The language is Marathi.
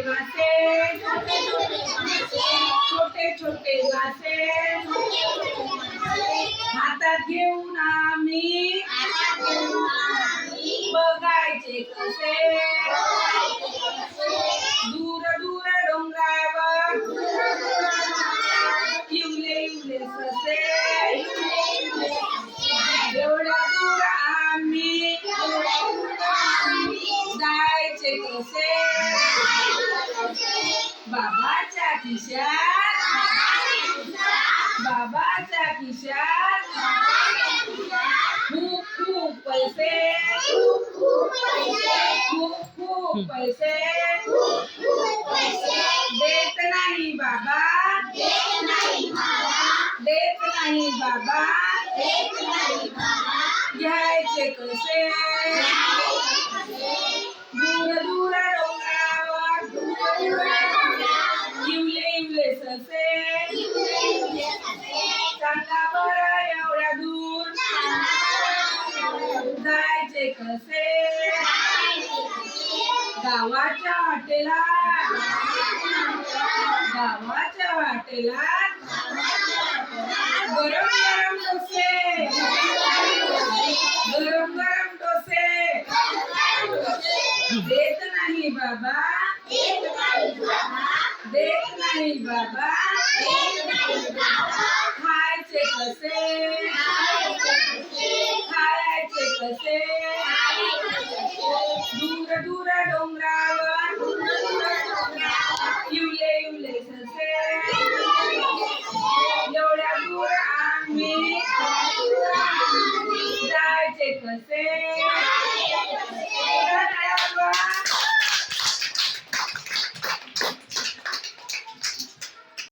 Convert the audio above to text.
मासे छोटे छोटे मासे हातात घेऊन आम्ही बघायचे कसे दूर दूर डोंगरावर इवले इवले ससे एवढ्या दूर आम्ही जायचे कसे बाबाच्या खिशात खूप खूप पैसे देत नाही बाबा घ्यायचे कसे दूर दूर डोंगरावर इवले इवले ससे सांगा बरं एवढ्या दूर जायचे कसे गावाच्या वाटेला गरम गरम डोसे देत नाही बाबा खायचे कसे दूर दूर डोंगरावर इवले इवले ससे एवढ्या दूर आम्ही जायचे कसे